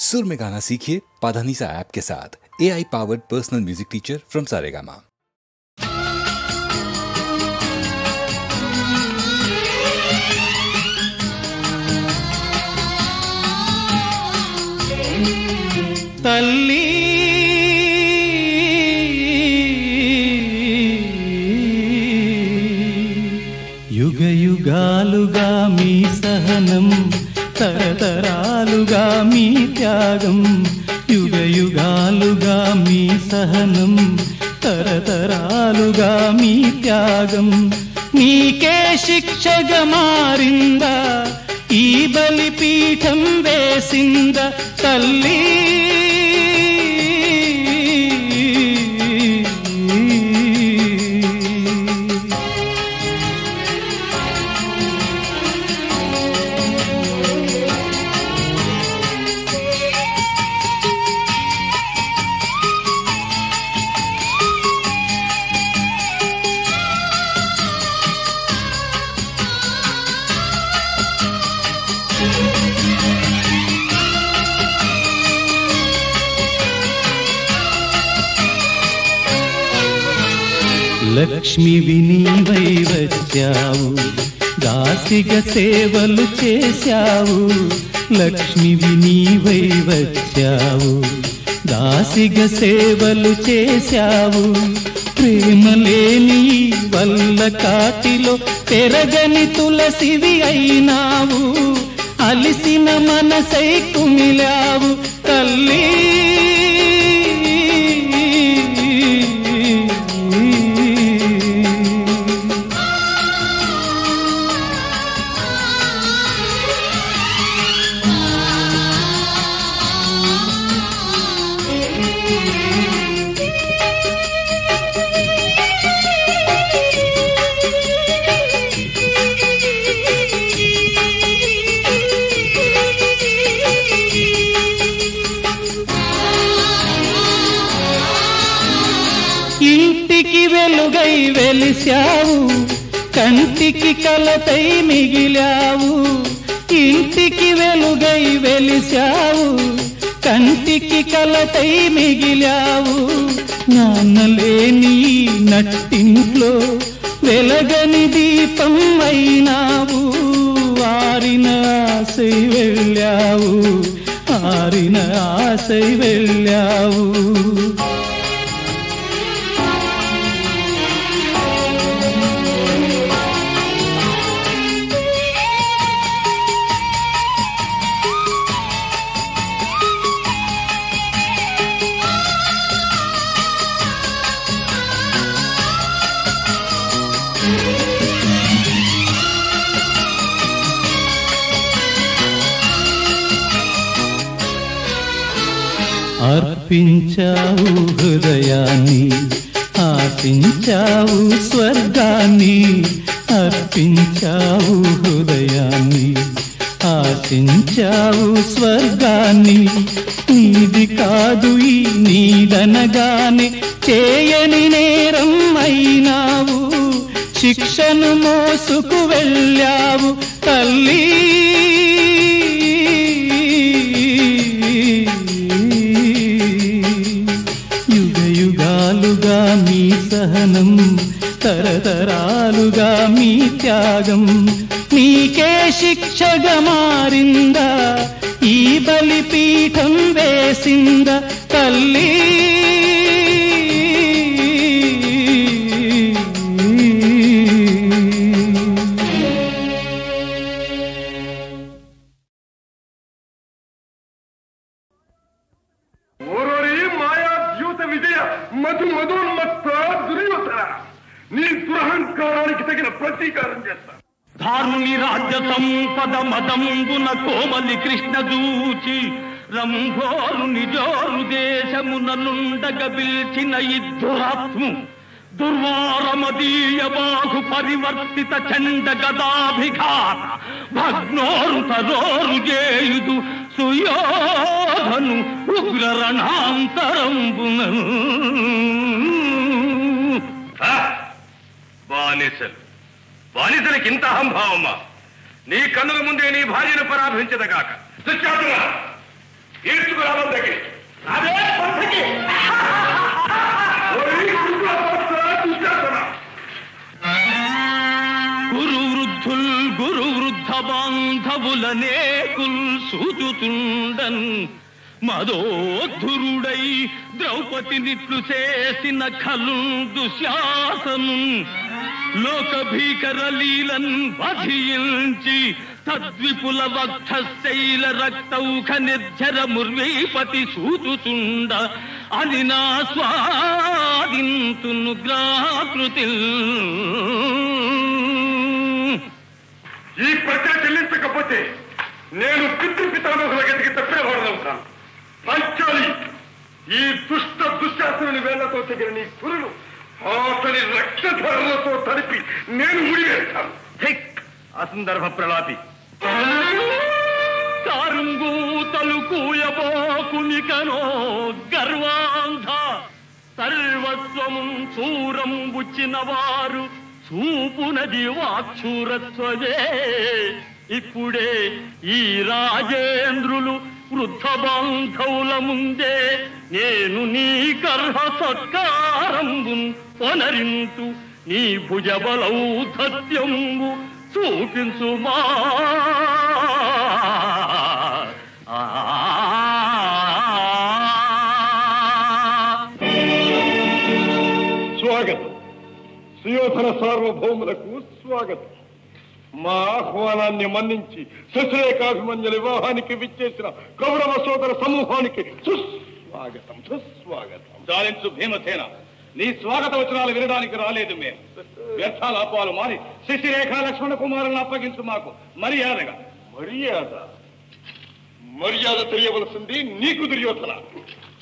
सुर में गाना सीखिए पाधानीसा ऐप के साथ। AI powered personal music teacher from Saregama. తల్లి యుగ యుగాలుగా మీ సహనం, తరతరాలుగా మీ త్యాగం. యుగ యుగాలుగా మీ సహనం, తరతరాలుగా మీ త్యాగం. నీకే శిక్షగా మారిందా ఈ బలిపీఠం వేసింద తల్లి. లక్ష్మివి నీవై వచ్చావు, దాసిగా సేవలు చేశావు. లక్ష్మివి నీవై వచ్చావు, దాసిగా సేవలు చేశావు. ప్రేమలేని వల్ల కాటిలో పెరగని తులసివి అయినావు. అలిసిన మనసై కుమిలావు తల్లి. ఇంటికి వెలుగై వెలిశావు, కంటికి కలతై మిగిలావు. ఇంటికి వెలుగై వెలిశావు, కంటికి కలతై మిగిలావు. నాన్నలేని నట్టింట్లో వెలగని దీపం అయినావు. ఆరిన ఆశై వెళ్ళావు, ఆరిన ఆశై వెళ్ళావు. అర్పించావు హృదయాన్ని, ఆశించావు స్వర్గాన్ని. అర్పించావు హృదయాన్ని, ఆశించావు స్వర్గాన్ని. నీది కాదు ఈ నీదనగానే చేయని నేరం అయినావు. శిక్షను మోసుకు వెళ్ళావు తల్లి. యుగాలుగా మీ సహనం, తరతరాలుగా మీ త్యాగం. నీకే శిక్షగా మారిందా ఈ బలిపీఠం వేసిందా తల్లి. మధు మధోన్మత్త దుర్యోధన, నీ దురహంకారానికి తగిన ప్రతీకారం చేస్తా. ధారుని రాజ్య సంపద మదంబున కోమలి కృష్ణ దూచి రంభోరు నిజోరు దేశముననుండగ పిల్చిన ఇద్దురాత్ము దుర్వారమదీయ బాహు పరివర్తిత చండ గదాభిఘాత భగ్నోరు తరోరు చేయుదు సుయోధను ఉగ్ర రణాంతరంబున. బానిసలు బానిసలకి ఇంత అహంభావమా? నీ కన్నుల ముందే నీ భార్యను పరాభించదగాక. ఈడ్చుకు సూచుతుండన్ మదోద్ధురుడై ద్రౌపదినిట్లు చేసిన ఖలు దుశ్శాసను లోక భీకర లీలన్ వధించి తద్విపుల వక్షశైల రక్తౌఖ నిర్జర ముర్వీపతి సూచుతుండ అని నా స్వాదింతును గ్రాకృతి. ఈ ప్రజ చెల్లించకపోతే నేను పితృపితామహుల గతికి తప్పేవాడవుతాను. పంచాలి, ఈ దుష్ట దుశ్శాసనుని వేళ్లతో తెగిన నీ కురులు అతని రక్తధారలతో తడిపి నేను ముడివేస్తాను. అసందర్భ ప్రలాపి సారంగూతలు కూయబోకునికనో గర్వాంధ సర్వస్వము చూరం బుచ్చిన వారు చూపునది వాక్షూరత్వమే. ఇప్పుడే ఈ రాజేంద్రులు వృద్ధ బాంధవుల ముందే నేను నీ గర్భ సత్కారంబు పొనరింతు నీ భుజబలౌధత్యంబు చూపించుమా. స్వాగతం. సుయోధన సార్వభౌములకు స్వాగతం. మా ఆహ్వానాన్ని మన్నించి శశిరేఖాభిమన్యుల వివాహానికి విచ్చేసిన కౌరవ సోదర సమూహానికి సుస్వాగతం సుస్వాగతం. చాలించు భీమసేన, నీ స్వాగత వచనాలు వినడానికి రాలేదు మేము. వ్యర్థాలాపాలు మారి శశిరేఖ లక్ష్మణ కుమారులను అప్పగించు మాకు మర్యాదగా. మర్యాద తెలియవలసింది నీకు దుర్యోధన.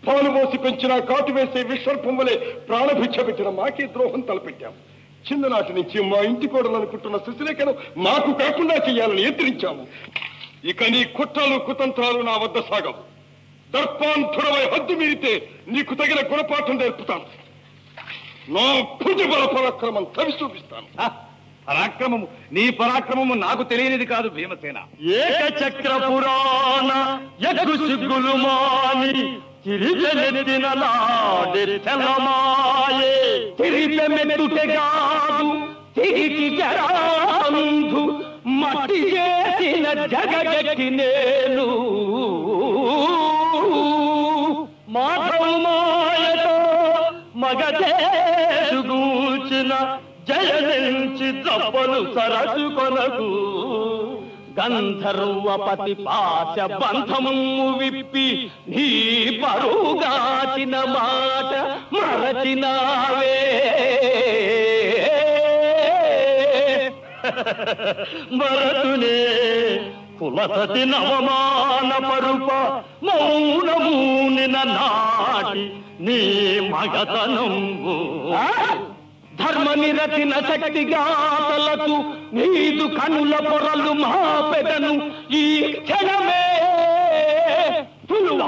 పాలు పోసి పెంచిన కాటు వేసే విశ్వర్పం వలె ప్రాణభిక్ష పెట్టిన మాకే ద్రోహం తలపెట్టాం. చిన్ననాటి నుంచి మా ఇంటి కోడలు అనుకుంటున్న శశిరేఖను మాకు కాకుండా చెయ్యాలని ఎత్తిరించాము. ఇక నీ కుట్రలు కుతంత్రాలు నా వద్ద సాగవు. దర్పాంధుడవై హద్దు మీరితే నీకు తగిన గుణపాఠం నేర్పుతాను. నా భుజబల పరాక్రమం తవి చూపిస్తాను. పరాక్రమము, నీ పరాక్రమము నాకు తెలియనిది కాదు భీమసేన. ఏకచక్ర పురాణ యగ్గు సిగ్గులు మాని తిరిగెనెత్తిన లాడెత్తెలమాయే. తిరిగెమెత్తుటెగాదు తిరిగి జరాంధు మట్టి చేసిన జగగట్టి నేను మాధవ మాయతో మగదేశుగూచిన జయనించి దప్పలు సరసు కొనకు. గంధర్వపతి పాశ బంధము విప్పి నీ పరుగాచిన మాట మరచినావే. మరతునే కులసతి నవమాన పరుప మౌనమూనిన నాటి నీ మగతనంబు. ధర్మ నిరతిన శక్తి గాతలకు నీదు కనుల పొరలు మా పెదను ఈ క్షణమే తులువ.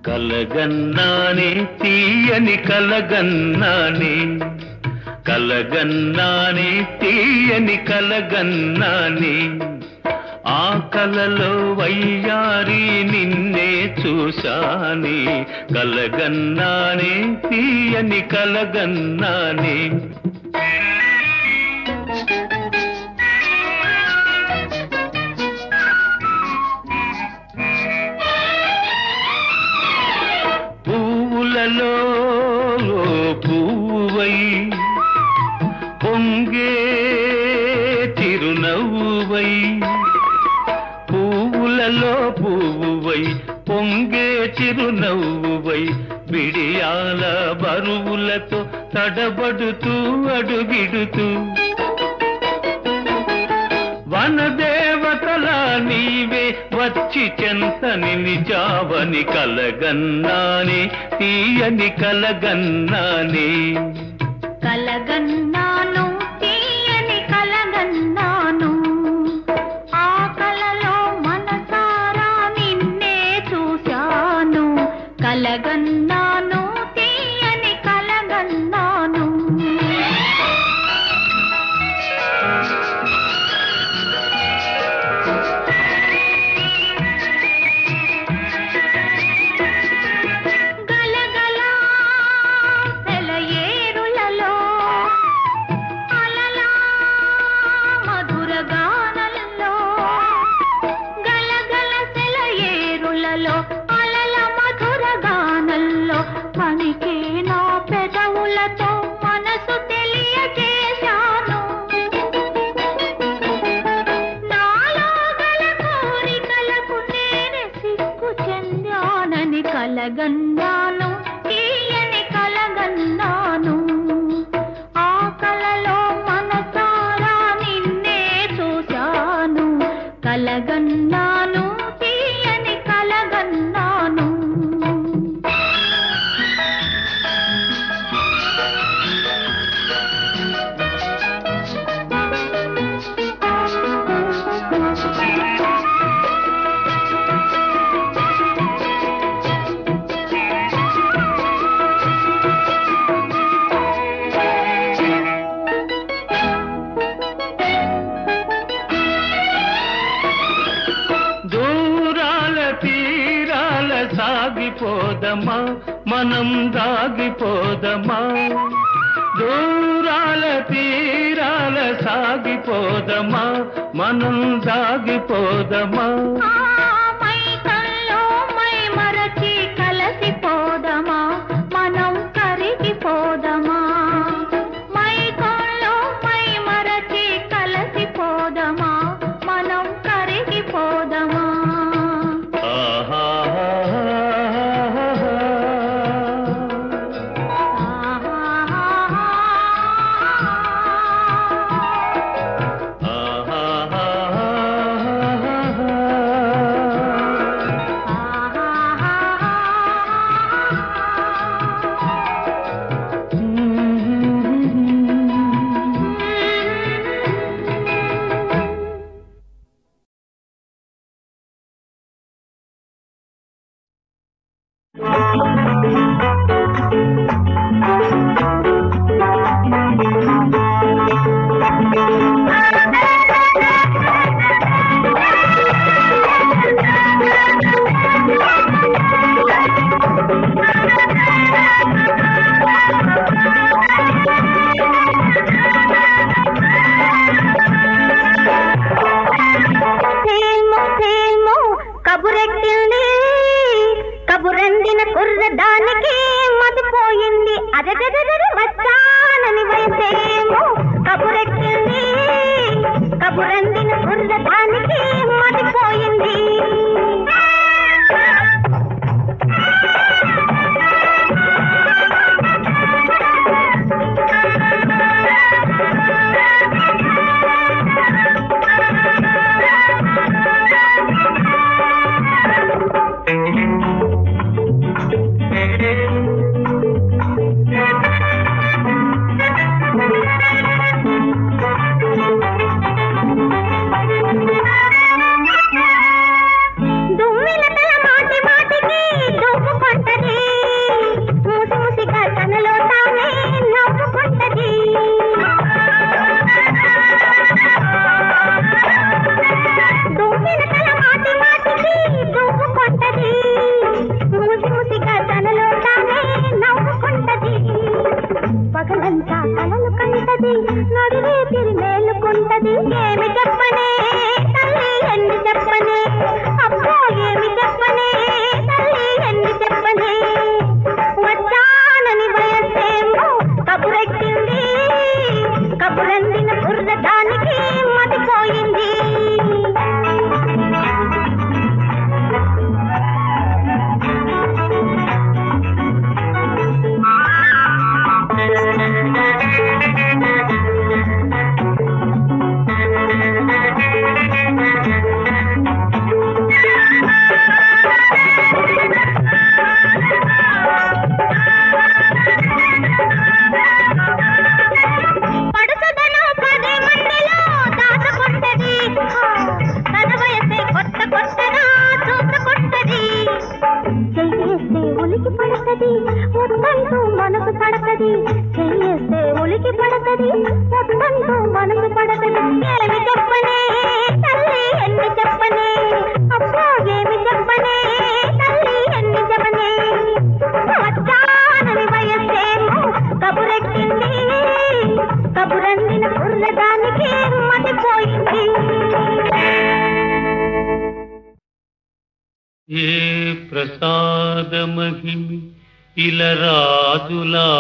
కలగన్నానే తీయని కలగన్నానే, కలగన్నానే తీయని కలగన్నానే. ఆ కలలో వయ్యారి నిన్నే చూశానే. కలగన్నానే తీయని కలగన్నానే. పువ్వులలో పువ్వై పొంగే చిరునవ్వై, పువ్వులలో పొంగే చిరునవ్వువై బిడియాల బరువులతో తడబడుతూ అడుగిడుతూ వనదేవతల నీవే వచ్చి చెంతని నిజావని కలగన్నానే తీయని కలగన్నానే కలగన్నాను తీయని కలగన్నాను ఆ కలలో మనసారా నిన్నే చూశాను కలగన్నాను తీయని కలగన్నాను కలగన్నాను తీయని కలగన్నాను ఆ కలలో మనసారా నిన్నే చూశాను కలగన్నాను తీయని కలగన్నాను సాగిపోదమా మనం దాగిపోదమా దూరాల తీరాల సాగిపోదమా మనం దాగిపోదమా మైకల్లో మై మరచి కలసిపోదమా మనం కరిగిపోదమా మైకల్లో మై మరచి కలసిపోదమా మనం కరిగిపోదమా కబురందిన కుర్రదానికి మదిపోయింది అదే వచ్చానని వయసేమో కబురెక్కింది కబురందిన కుర్రదానికి మదిపోయింది చెయ్యేస్తే ఉలికి పడతది వద్దంటూ మనసు పడతది చెయ్యేస్తే ఉలికి పడతది వద్దంటూ మనసు పడతది ఏమి చెప్పనే తల్లి ఎన్ని చెప్పనే అబ్బో ఏమి చెప్పనే తల్లి ఎన్ని చెప్పనే వచ్చానని వయస్సేమో కబురెట్టింది కబురందిన కుర్రదానికి మతిపోయింది ఏ ప్రసాదమహిమి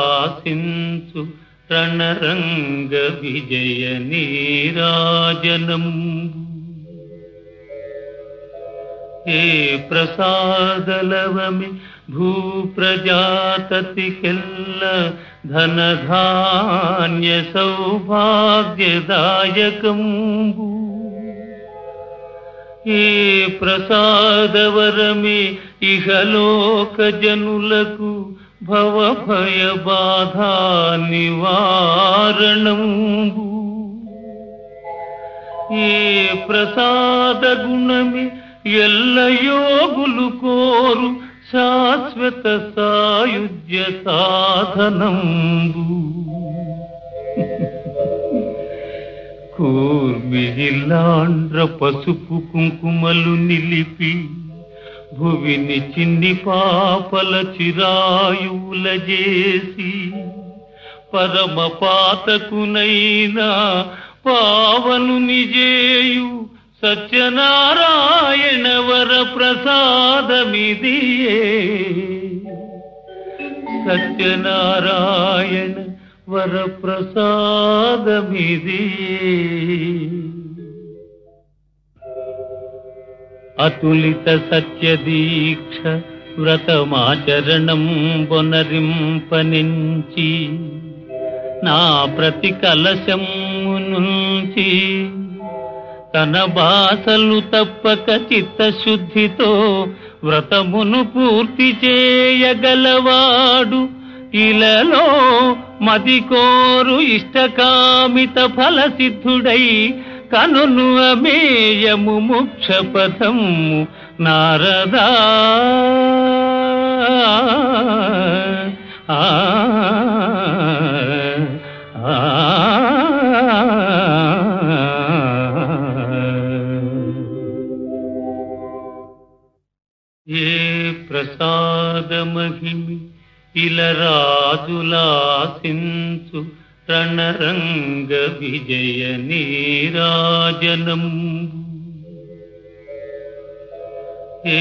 ఇలరాజులాసించు రణరంగ విజయ నీరాజనం ఏ ప్రసాదలవమి భూప్రజాతతికెల్ల ధనధాన్య సౌభాగ్యదాయకంబు ఏ ప్రసాదవరమే ఇహలోక జనులకు భవభయ బాధా నివారణంబు ఏ ప్రసాద గుణమే ఎల్ల యోగులు కోరు శాశ్వత సాయుజ్య సాధనంబు కూర్మిలాండ్ర పసుపు కుంకుమలు నిలిపి భువిని చిన్ని పాపల చిరాయువుల చేసి పరమ పాతకునైనా పావను నిజేయు సత్యనారాయణ వర ప్రసాదమిదియే సత్యనారాయణ వర ప్రసాదమిదియే అతులిత సత్యదీక్ష వ్రతమాచరణం బొనరింపనించి నా ప్రతి కలశము నుంచి తన బాసలు తప్పక చిత్తశుద్ధితో వ్రతమును పూర్తి చేయగలవాడు ఇలలో మదికోరు ఇష్టకామిత ఫలసిద్ధుడై కనును అమేయము మోక్షపథము నారదా ఏ ప్రసాదమహిమి ఇలరాజులాసించు రణరంగ విజయ నీరాజనం ఏ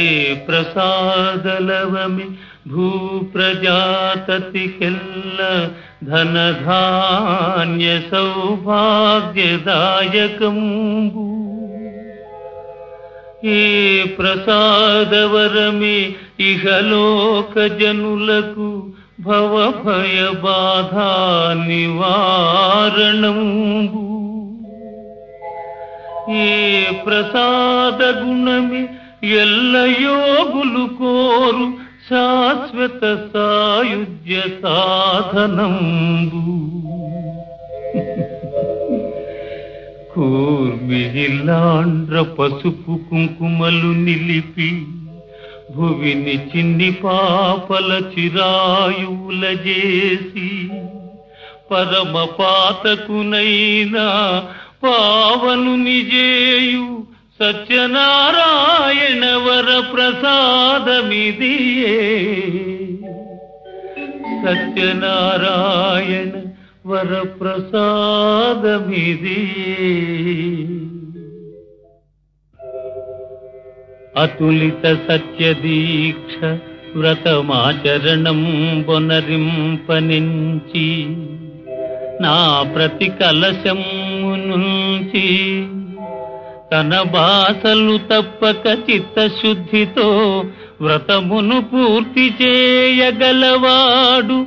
ప్రసాదలవమి భూప్రజాతతికెల్ల ధనధాన్య సౌభాగ్యదాయకంబు ఏ ప్రసాదవరమే ఇహలోక జనులకు భవభయ బాధా నివారణంబు ఏ ప్రసాద గుణమే ఎల్ల యోగులు కోరు శాశ్వత సాయుజ్య సాధనంబు కూర్మిలాండ్ర పసుపు కుంకుమలు నిలిపి భువిని చిన్ని పాపల చిరాయువుల చేసి పరమ పాతకునైనా పావను నిజేయు సత్యనారాయణ వర ప్రసాదమిదియే సత్యనారాయణ వర ప్రసాదమిదియే అతులిత సత్యదీక్ష వ్రతమాచరణం బొనరింపనించి నా ప్రతి కలశము నుంచి తన బాసలు తప్పక చిత్తశుద్ధితో వ్రతమును పూర్తి చేయగలవాడు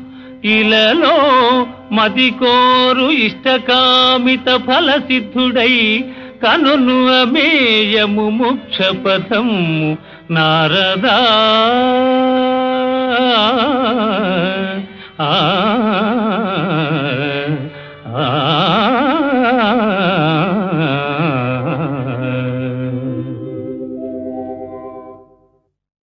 ఇలలో మదికోరు ఇష్టకామిత ఫలసిద్ధుడై కనును అమేయము మోక్షపథము నారదా